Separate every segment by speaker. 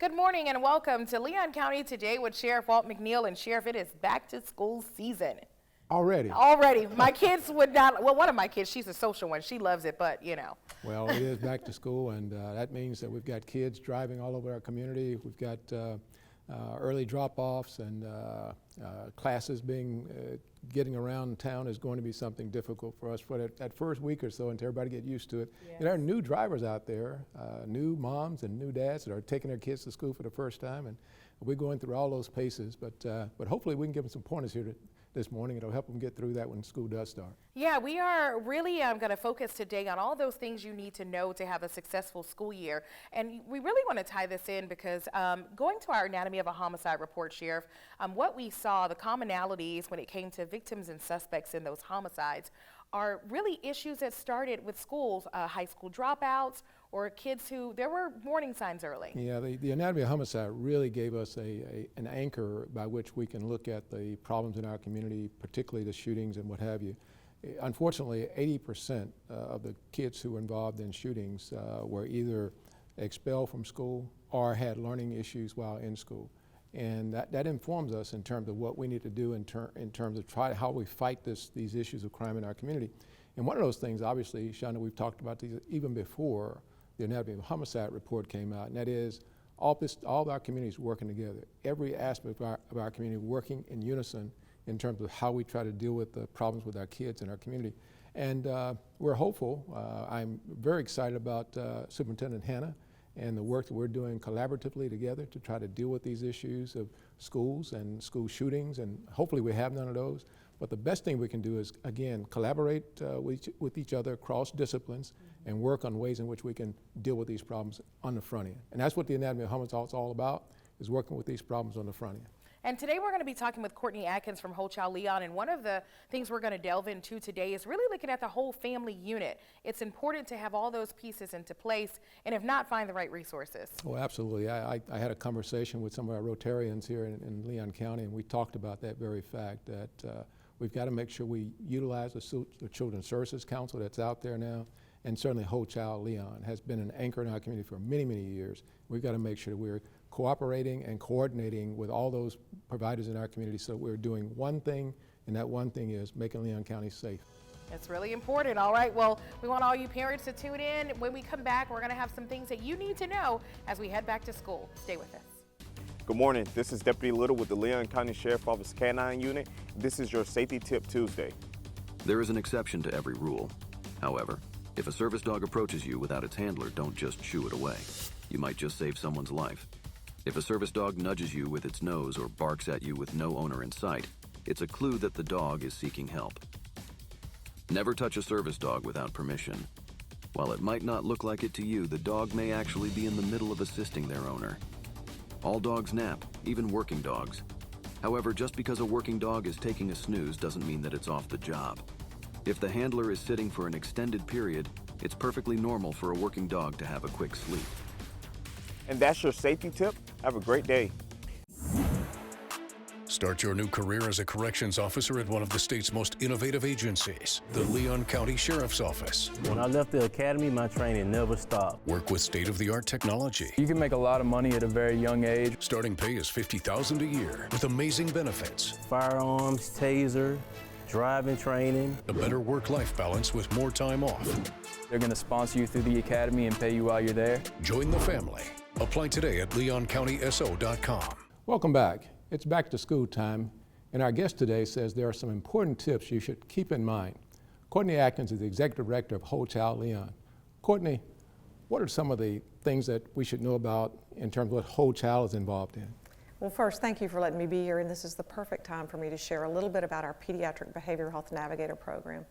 Speaker 1: Good morning and welcome to Leon County Today with Sheriff Walt McNeil. And Sheriff, it is back to school season. Already. My kids would not, well, one of my kids, she's a social one. She loves it, but you know.
Speaker 2: Well, it is back to school, and that means that we've got kids driving all over our community. We've got early drop-offs, and classes getting around town is going to be something difficult for us for that first week or so until everybody get used to it. Yes. There are new drivers out there, new moms and new dads that are taking their kids to school for the first time, and we're going through all those paces, but hopefully we can give them some pointers here this morning. It'll help them get through that when school does start.
Speaker 1: Yeah, we are really going to focus today on all those things you need to know to have a successful school year. And we really want to tie this in because going to our Anatomy of a Homicide report, Sheriff, what we saw, the commonalities when it came to victims and suspects in those homicides are really issues that started with schools, high school dropouts, or kids who, there were warning signs early.
Speaker 2: Yeah, the Anatomy of Homicide really gave us an anchor by which we can look at the problems in our community, particularly the shootings and what have you. Unfortunately, 80% of the kids who were involved in shootings were either expelled from school or had learning issues while in school. And that informs us in terms of what we need to do in terms of how we fight these issues of crime in our community. And one of those things, obviously, Shonda, we've talked about these even before the Anatomy of a Homicide report came out, and that is all of our communities working together. Every aspect of our community working in unison in terms of how we try to deal with the problems with our kids in our community. And we're hopeful. I'm very excited about Superintendent Hanna and the work that we're doing collaboratively together to try to deal with these issues of schools and school shootings, and hopefully we have none of those. But the best thing we can do is, again, collaborate with each other across disciplines and work on ways in which we can deal with these problems on the front end. And that's what the Anatomy of Homicide is all about, is working with these problems on the front end.
Speaker 1: And today we're going to be talking with Courtney Atkins from Whole Child Leon, and one of the things we're going to delve into today is really looking at the whole family unit. It's important to have all those pieces into place, and if not, find the right resources.
Speaker 2: Oh, absolutely. I had a conversation with some of our Rotarians here in Leon County, and we talked about that very fact, that we've got to make sure we utilize the Children's Services Council that's out there now, and certainly Whole Child Leon has been an anchor in our community for many, many years. We've got to make sure that we're cooperating and coordinating with all those providers in our community so we're doing one thing, and that one thing is making Leon County safe.
Speaker 1: That's really important. All right, well, we want all you parents to tune in. When we come back, we're going to have some things that you need to know as we head back to school. Stay with us.
Speaker 3: Good morning. This is Deputy Little with the Leon County Sheriff's Office K-9 Unit. This is your Safety Tip Tuesday.
Speaker 4: There is an exception to every rule. However, if a service dog approaches you without its handler, don't just shoo it away. You might just save someone's life. If a service dog nudges you with its nose or barks at you with no owner in sight, it's a clue that the dog is seeking help. Never touch a service dog without permission. While it might not look like it to you, the dog may actually be in the middle of assisting their owner. All dogs nap, even working dogs. However, just because a working dog is taking a snooze doesn't mean that it's off the job. If the handler is sitting for an extended period, it's perfectly normal for a working dog to have a quick sleep.
Speaker 3: And that's your safety tip. Have a great day.
Speaker 5: Start your new career as a corrections officer at one of the state's most innovative agencies, the Leon County Sheriff's Office.
Speaker 6: When I left the academy, my training never stopped.
Speaker 5: Work with state-of-the-art technology.
Speaker 7: You can make a lot of money at a very young age.
Speaker 5: Starting pay is $50,000 a year with amazing benefits.
Speaker 6: Firearms, taser, driving training.
Speaker 5: A better work-life balance with more time off.
Speaker 7: They're going to sponsor you through the academy and pay you while you're there.
Speaker 5: Join the family. Apply today at leoncountyso.com.
Speaker 2: Welcome back. It's back to school time, and our guest today says there are some important tips you should keep in mind. Courtney Atkins is the Executive Director of Whole Child Leon. Courtney, what are some of the things that we should know about in terms of what Whole Child is involved in?
Speaker 8: Well, first, thank you for letting me be here, and this is the perfect time for me to share a little bit about our Pediatric Behavioral Health Navigator program.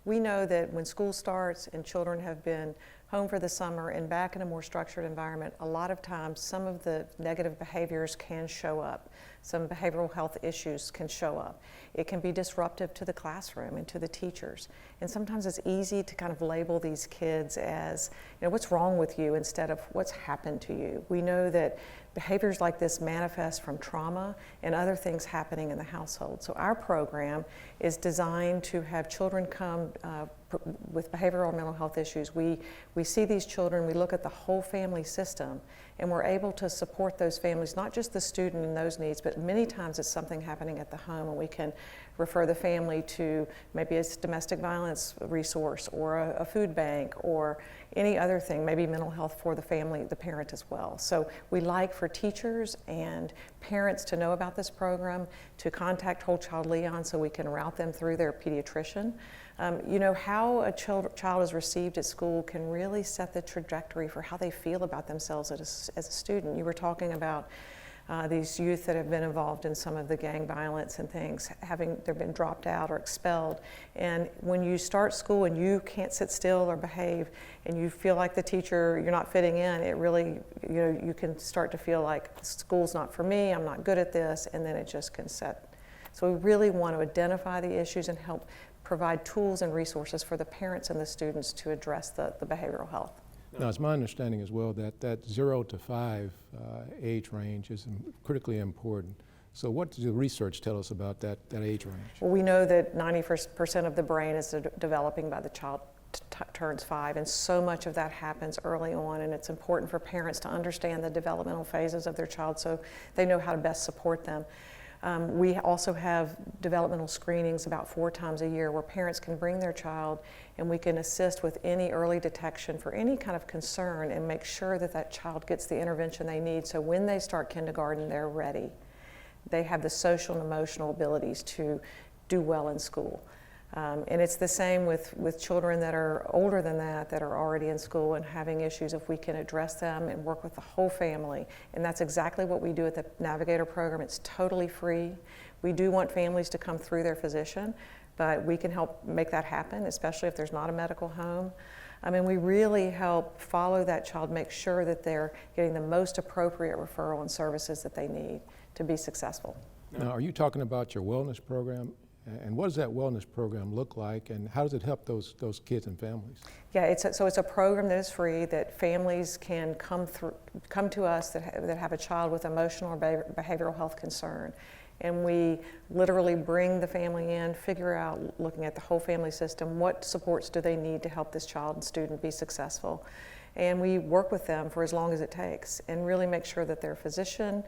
Speaker 8: We know that when school starts and children have been home for the summer and back in a more structured environment, a lot of times some of the negative behaviors can show up. Some behavioral health issues can show up. It can be disruptive to the classroom and to the teachers. And sometimes it's easy to kind of label these kids as, what's wrong with you instead of what's happened to you. We know that behaviors like this manifest from trauma and other things happening in the household. So our program is designed to have children come with behavioral or mental health issues, we see these children, we look at the whole family system, and we're able to support those families, not just the student and those needs, but many times it's something happening at the home, and we can refer the family to maybe a domestic violence resource or a food bank or any other thing, maybe mental health for the family, the parent as well. So we like for teachers and parents to know about this program, to contact Whole Child Leon so we can route them through their pediatrician. You know, how a child is received at school can really set the trajectory for how they feel about themselves as a student. You were talking about these youth that have been involved in some of the gang violence and things, they've been dropped out or expelled. And when you start school and you can't sit still or behave, and you feel like the teacher, you're not fitting in, it really, you know, you can start to feel like school's not for me, I'm not good at this, and then it just can set. So we really want to identify the issues and help provide tools and resources for the parents and the students to address the behavioral health.
Speaker 2: Now, it's my understanding as well that 0 to 5 age range is critically important. So what does the research tell us about that age range?
Speaker 8: Well, we know that 90% of the brain is developing by the child turns 5, and so much of that happens early on, and it's important for parents to understand the developmental phases of their child so they know how to best support them. We also have developmental screenings about 4 times a year where parents can bring their child and we can assist with any early detection for any kind of concern and make sure that that child gets the intervention they need so when they start kindergarten, they're ready. They have the social and emotional abilities to do well in school. And it's the same with children that are older than that are already in school and having issues. If we can address them and work with the whole family, and that's exactly what we do at the Navigator program. It's totally free. We do want families to come through their physician, but we can help make that happen, especially if there's not a medical home. I mean, we really help follow that child, make sure that they're getting the most appropriate referral and services that they need to be successful.
Speaker 2: Now, are you talking about your wellness program? And what does that wellness program look like, and how does it help those kids and families?
Speaker 8: Yeah, it's a program that is free that families can come to us that have a child with emotional or behavioral health concern. And we literally bring the family in, figure out, looking at the whole family system, what supports do they need to help this child and student be successful. And we work with them for as long as it takes and really make sure that their physician,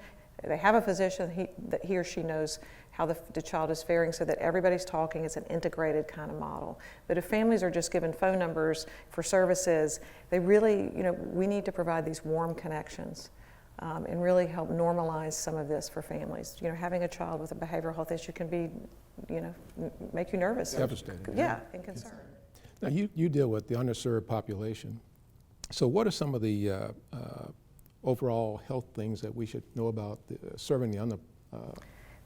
Speaker 8: they have a physician, that he or she knows how the child is faring so that everybody's talking. It's an integrated kind of model. But if families are just given phone numbers for services, they really, you know, we need to provide these warm connections and really help normalize some of this for families. You know, having a child with a behavioral health issue can be, you know, make you nervous.
Speaker 2: Devastating.
Speaker 8: Yeah, and concerned.
Speaker 2: Now, you deal with the underserved population. So what are some of the overall health things that we should know about serving the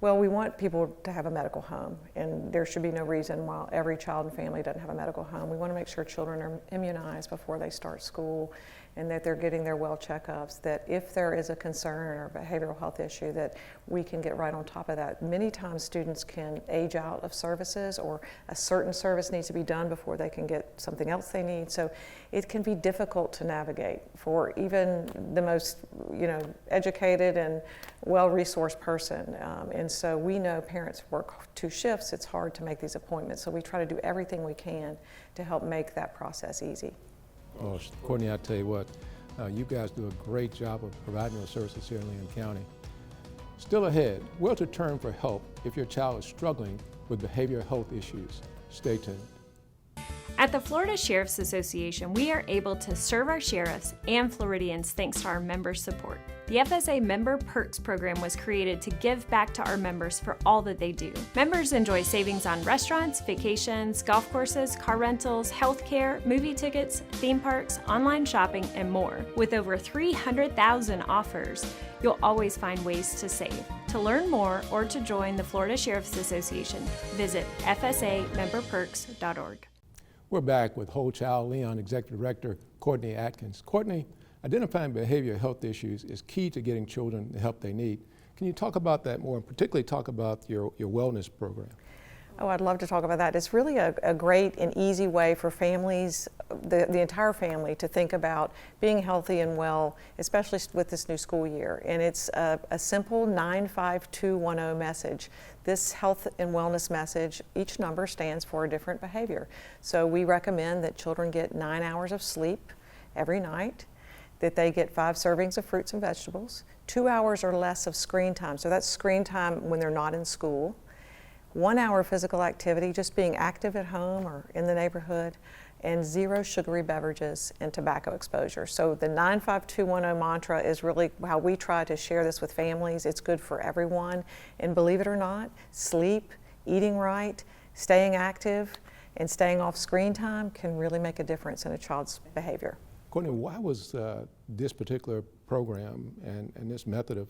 Speaker 8: Well, we want people to have a medical home, and there should be no reason why every child and family doesn't have a medical home. We want to make sure children are immunized before they start school and that they're getting their well checkups, that if there is a concern or behavioral health issue, that we can get right on top of that. Many times students can age out of services, or a certain service needs to be done before they can get something else they need. So it can be difficult to navigate for even the most, you know, educated and well-resourced person. And so we know parents work 2 shifts. It's hard to make these appointments. So we try to do everything we can to help make that process easy.
Speaker 2: Well, Courtney, I tell you what, you guys do a great job of providing those services here in Leon County. Still ahead, where to turn for help if your child is struggling with behavioral health issues. Stay tuned.
Speaker 9: At the Florida Sheriff's Association, we are able to serve our sheriffs and Floridians thanks to our member support. The FSA Member Perks program was created to give back to our members for all that they do. Members enjoy savings on restaurants, vacations, golf courses, car rentals, healthcare, movie tickets, theme parks, online shopping, and more. With over 300,000 offers, you'll always find ways to save. To learn more or to join the Florida Sheriff's Association, visit fsamemberperks.org.
Speaker 2: We're back with Whole Child Leon Executive Director Courtney Atkins. Courtney, identifying behavioral health issues is key to getting children the help they need. Can you talk about that more, and particularly talk about your wellness program?
Speaker 8: Oh, I'd love to talk about that. It's really a great and easy way for families, the entire family, to think about being healthy and well, especially with this new school year. And it's a simple 95210 message. This health and wellness message, each number stands for a different behavior. So we recommend that children get 9 hours of sleep every night, that they get 5 servings of fruits and vegetables, 2 hours or less of screen time. So that's screen time when they're not in school. 1 hour of physical activity, just being active at home or in the neighborhood, and 0 sugary beverages and tobacco exposure. So the 95210 mantra is really how we try to share this with families. It's good for everyone. And believe it or not, sleep, eating right, staying active, and staying off screen time can really make a difference in a child's behavior.
Speaker 2: Courtney, why was this particular program and this method of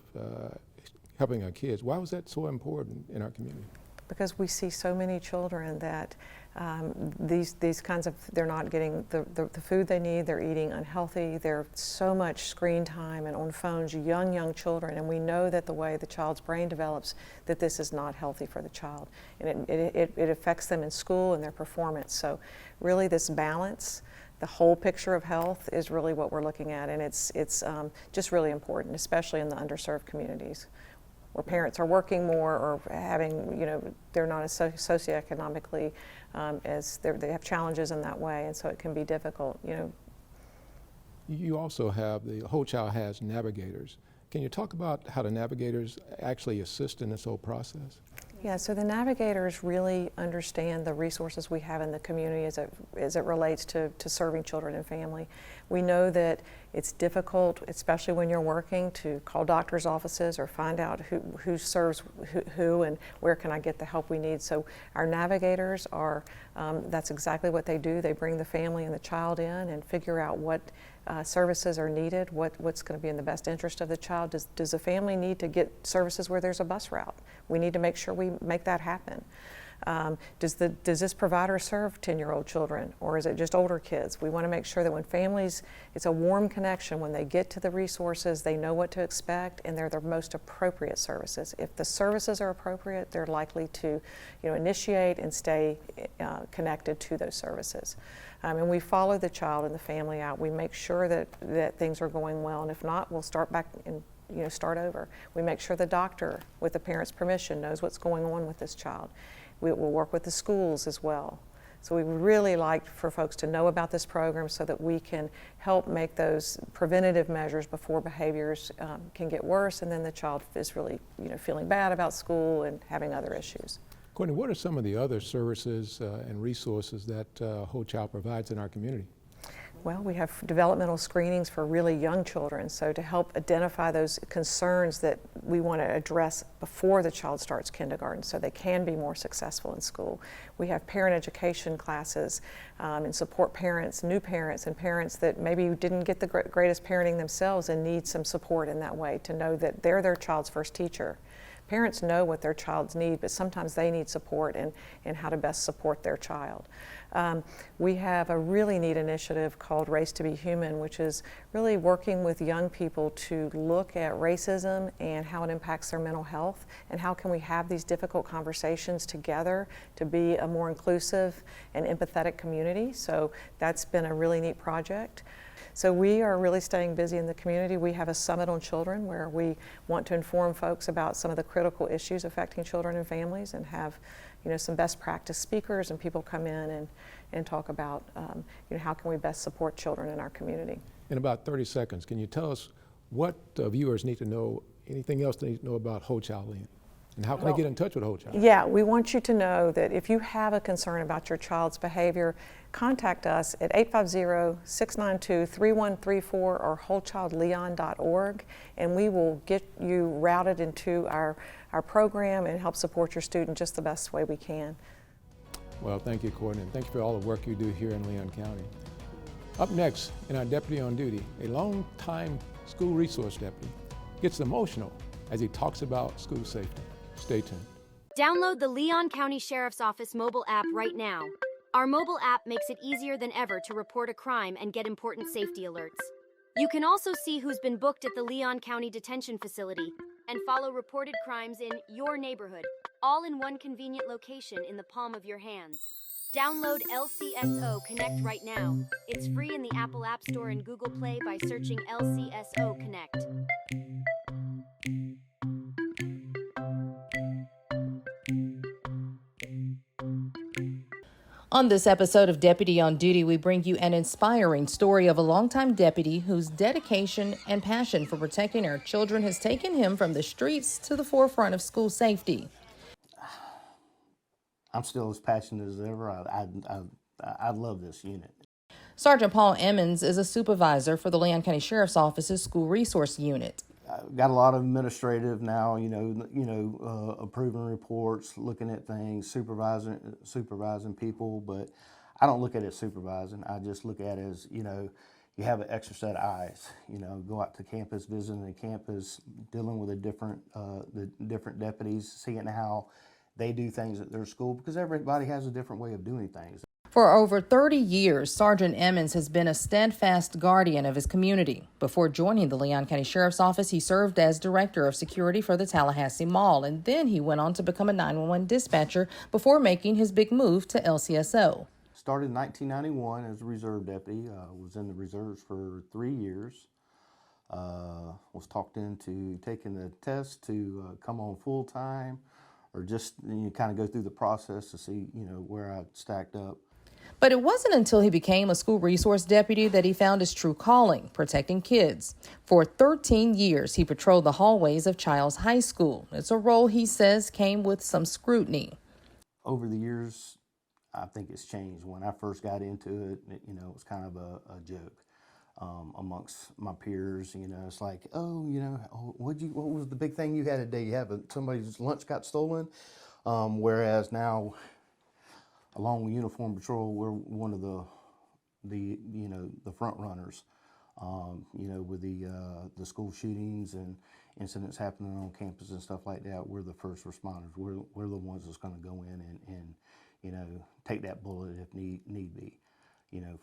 Speaker 2: helping our kids, why was that so important in our community?
Speaker 8: Because we see so many children that these kinds of, they're not getting the food they need, they're eating unhealthy, there's so much screen time and on phones, young children, and we know that the way the child's brain develops, that this is not healthy for the child. And it affects them in school and their performance. So really this balance, the whole picture of health is really what we're looking at, and it's just really important, especially in the underserved communities, where parents are working more or having, they're not as socioeconomically as they have challenges in that way, and so it can be difficult,
Speaker 2: You also have, the Whole Child has navigators. Can you talk about how the navigators actually assist in this whole process?
Speaker 8: Yeah, so the navigators really understand the resources we have in the community as it relates to serving children and family. We know that it's difficult, especially when you're working, to call doctor's offices or find out who serves who and where can I get the help we need. So our navigators are, that's exactly what they do. They bring the family and the child in and figure out what services are needed, what's going to be in the best interest of the child. Does the family need to get services where there's a bus route? We need to make sure we make that happen. Does this provider serve 10-year-old children, or is it just older kids? We want to make sure that when families, it's a warm connection. When they get to the resources, they know what to expect, and they're the most appropriate services. If the services are appropriate, they're likely to initiate and stay connected to those services. And we follow the child and the family out. We make sure that things are going well, and if not, we'll start back and start over. We make sure the doctor, with the parent's permission, knows what's going on with this child. We will work with the schools as well. So we would really like for folks to know about this program so that we can help make those preventative measures before behaviors can get worse, and then the child is really feeling bad about school and having other issues.
Speaker 2: Courtney, what are some of the other services and resources that Whole Child provides in our community?
Speaker 8: Well, we have developmental screenings for really young children, so to help identify those concerns that we want to address before the child starts kindergarten so they can be more successful in school. We have parent education classes and support parents, new parents, and parents that maybe didn't get the greatest parenting themselves and need some support in that way to know that they're their child's first teacher. Parents know what their child's need, but sometimes they need support and how to best support their child. We have a really neat initiative called Race to Be Human, which is really working with young people to look at racism and how it impacts their mental health, and how can we have these difficult conversations together to be a more inclusive and empathetic community. So that's been a really neat project. So we are really staying busy in the community. We have a summit on children where we want to inform folks about some of the critical issues affecting children and families, and have some best practice speakers and people come in and talk about how can we best support children in our community.
Speaker 2: In about 30 seconds, can you tell us what viewers need to know, anything else they need to know about Whole Child Lean? And how can they get in touch with Whole Child?
Speaker 8: Yeah, we want you to know that if you have a concern about your child's behavior, contact us at 850-692-3134 or wholechildleon.org, and we will get you routed into our program and help support your student just the best way we can.
Speaker 2: Well, thank you, Courtney, and thank you for all the work you do here in Leon County. Up next, in our Deputy on Duty, a long-time school resource deputy gets emotional as he talks about school safety. Stay tuned.
Speaker 10: Download the Leon County Sheriff's Office mobile app right now. Our mobile app makes it easier than ever to report a crime and get important safety alerts. You can also see who's been booked at the Leon County Detention Facility, and follow reported crimes in your neighborhood, all in one convenient location in the palm of your hands. Download LCSO Connect right now. It's free in the Apple App Store and Google Play by searching LCSO Connect.
Speaker 1: On this episode of Deputy on Duty, we bring you an inspiring story of a longtime deputy whose dedication and passion for protecting our children has taken him from the streets to the forefront of school safety.
Speaker 11: I'm still as passionate as ever. I love this unit.
Speaker 1: Sergeant Paul Emmons is a supervisor for the Leon County Sheriff's Office's School Resource Unit.
Speaker 11: I've got a lot of administrative now, approving reports, looking at things, supervising people, but I don't look at it as supervising. I just look at it as, you have an extra set of eyes. Go out to campus, visiting the campus, dealing with the different deputies, seeing how they do things at their school, because everybody has a different way of doing things.
Speaker 1: For over 30 years, Sergeant Emmons has been a steadfast guardian of his community. Before joining the Leon County Sheriff's Office, he served as Director of Security for the Tallahassee Mall, and then he went on to become a 911 dispatcher before making his big move to LCSO.
Speaker 11: Started in 1991 as a reserve deputy. Was in the reserves for 3 years. Was talked into taking the test to come on full time, or just kind of go through the process to see where I stacked up.
Speaker 1: But it wasn't until he became a school resource deputy that he found his true calling, protecting kids. For 13 years, he patrolled the hallways of Childs High School. It's a role he says came with some scrutiny.
Speaker 11: Over the years, I think it's changed. When I first got into it, it was kind of a joke amongst my peers. It's like, what was the big thing you had today? You have somebody's lunch got stolen? Whereas now, along with Uniform Patrol, we're one of the front runners. With the school shootings and incidents happening on campus and stuff like that, we're the first responders. We're the ones that's going to go in and take that bullet if need be,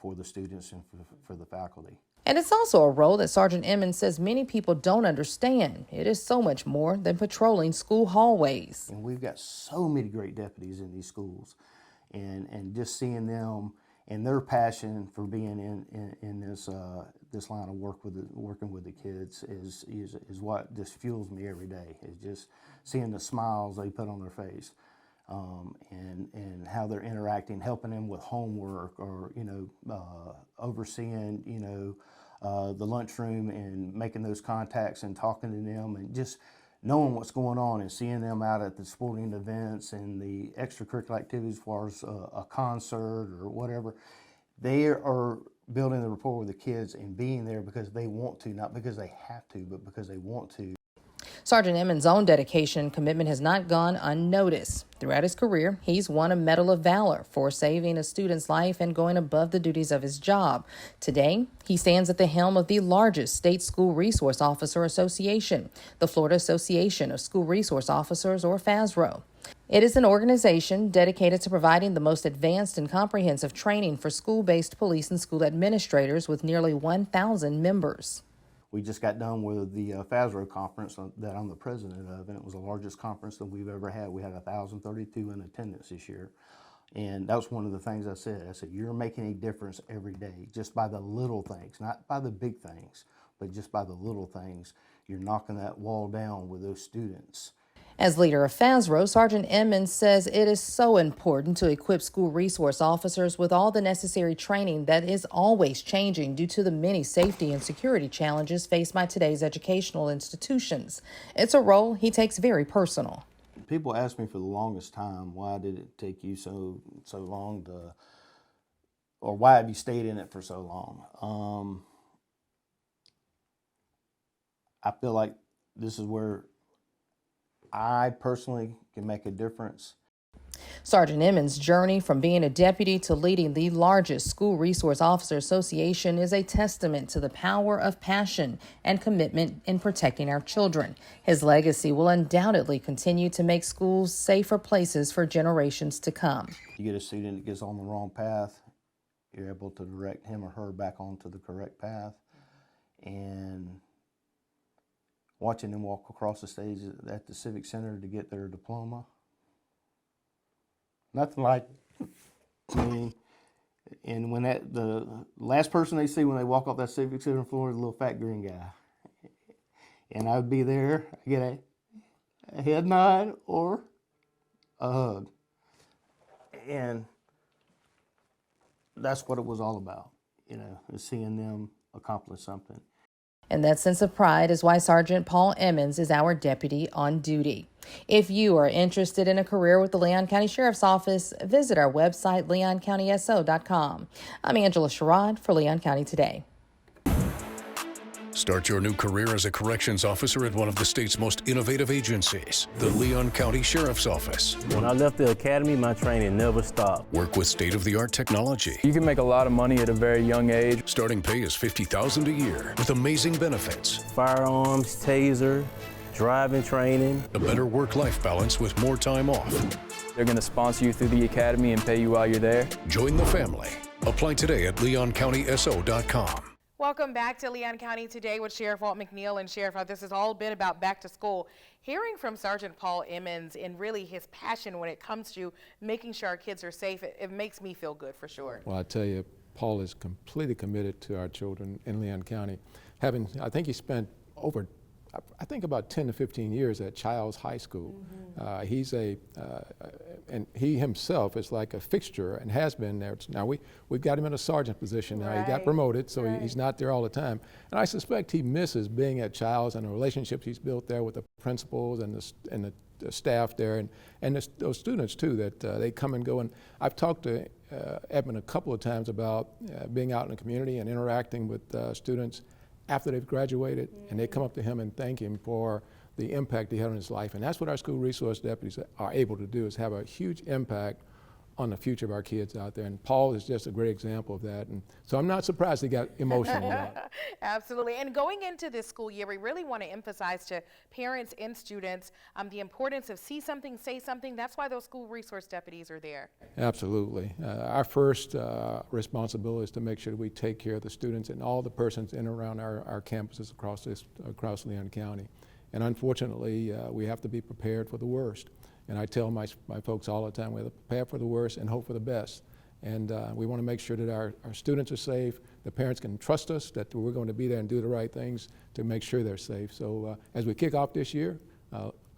Speaker 11: for the students and for the faculty.
Speaker 1: And it's also a role that Sergeant Emmons says many people don't understand. It is so much more than patrolling school hallways.
Speaker 11: And we've got so many great deputies in these schools. And just seeing them and their passion for being in this line of working with the kids is what just fuels me every day. Is just seeing the smiles they put on their face, and how they're interacting, helping them with homework, or overseeing the lunchroom and making those contacts and talking to them, and just knowing what's going on and seeing them out at the sporting events and the extracurricular activities, as far as a concert or whatever. They are building the rapport with the kids and being there because they want to, not because they have to, but because they want to.
Speaker 1: Sergeant Emmons' own dedication and commitment has not gone unnoticed. Throughout his career, he's won a Medal of Valor for saving a student's life and going above the duties of his job. Today, he stands at the helm of the largest state school resource officer association, the Florida Association of School Resource Officers, or FASRO. It is an organization dedicated to providing the most advanced and comprehensive training for school-based police and school administrators with nearly 1,000 members.
Speaker 11: We just got done with the FASRO conference that I'm the president of, and it was the largest conference that we've ever had. We had 1,032 in attendance this year. And that was one of the things I said. I said, you're making a difference every day, just by the little things, not by the big things, but just by the little things. You're knocking that wall down with those students.
Speaker 1: As leader of FASRO, Sergeant Emmons says it is so important to equip school resource officers with all the necessary training that is always changing due to the many safety and security challenges faced by today's educational institutions. It's a role he takes very personal.
Speaker 11: People ask me for the longest time, why did it take you so long to, or why have you stayed in it for so long? I feel like this is where I personally can make a difference.
Speaker 1: Sergeant Emmons' journey from being a deputy to leading the largest school resource officer association is a testament to the power of passion and commitment in protecting our children. His legacy will undoubtedly continue to make schools safer places for generations to come.
Speaker 11: You get a student that gets on the wrong path, you're able to direct him or her back onto the correct path. And watching them walk across the stage at the Civic Center to get their diploma. Nothing like it. I mean, and when the last person they see when they walk off that Civic Center floor is a little fat green guy. And I would be there, I get a head nod or a hug. And that's what it was all about, you know, is seeing them accomplish something.
Speaker 12: And that sense of pride is why Sergeant Paul Emmons is our deputy on duty. If you are interested in a career with the Leon County Sheriff's Office, visit our website, leoncountyso.com. I'm Angela Sherrod for Leon County Today.
Speaker 5: Start your new career as a corrections officer at one of the state's most innovative agencies, the Leon County Sheriff's Office.
Speaker 6: When I left the academy, my training never stopped.
Speaker 5: Work with state-of-the-art technology.
Speaker 7: You can make a lot of money at a very young age.
Speaker 5: Starting pay is $50,000 a year with amazing benefits.
Speaker 6: Firearms, taser, driving training.
Speaker 5: A better work-life balance with more time off.
Speaker 7: They're going to sponsor you through the academy and pay you while you're there.
Speaker 5: Join the family. Apply today at leoncountyso.com.
Speaker 1: Welcome back to Leon County Today with Sheriff Walt McNeil. And Sheriff, this has all been about back to school. Hearing from Sergeant Paul Emmons and really his passion when it comes to making sure our kids are safe, it makes me feel good for sure.
Speaker 2: Well, I tell you, Paul is completely committed to our children in Leon County. I think he spent over, I think about 10 to 15 years at Childs High School. And he himself is like a fixture and has been there. Now we've got him in a sergeant position now. He got promoted, so he's not there all the time. And I suspect he misses being at Childs and the relationships he's built there with the principals and the staff there and those students too, that they come and go. And I've talked to Edmund a couple of times about being out in the community and interacting with students after they've graduated, and they come up to him and thank him for the impact he had on his life. And that's what our school resource deputies are able to do, is have a huge impact on the future of our kids out there. And Paul is just a great example of that. And so I'm not surprised he got emotional about it.
Speaker 1: Absolutely. And going into this school year, we really want to emphasize to parents and students the importance of see something, say something. That's why those school resource deputies are there. Absolutely.
Speaker 2: Our first responsibility is to make sure that we take care of the students and all the persons in and around our campuses across Leon County. And unfortunately, we have to be prepared for the worst. And I tell my folks all the time, we have to prepare for the worst and hope for the best. And we want to make sure that our students are safe, the parents can trust us, that we're going to be there and do the right things to make sure they're safe. So as we kick off this year,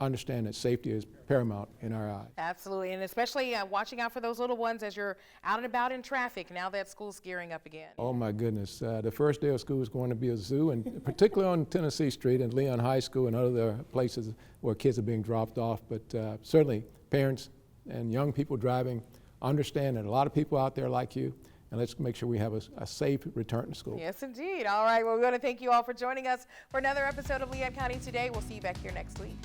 Speaker 2: understand that safety is paramount in our eyes.
Speaker 1: Absolutely, and especially watching out for those little ones as you're out and about in traffic now that school's gearing up again.
Speaker 2: Oh my goodness, the first day of school is going to be a zoo, and particularly on Tennessee Street and Leon High School and other places where kids are being dropped off. But certainly parents and young people driving understand that a lot of people out there like you, and let's make sure we have a safe return to school.
Speaker 1: Yes, indeed. All right, well, we want to thank you all for joining us for another episode of Leon County Today. We'll see you back here next week.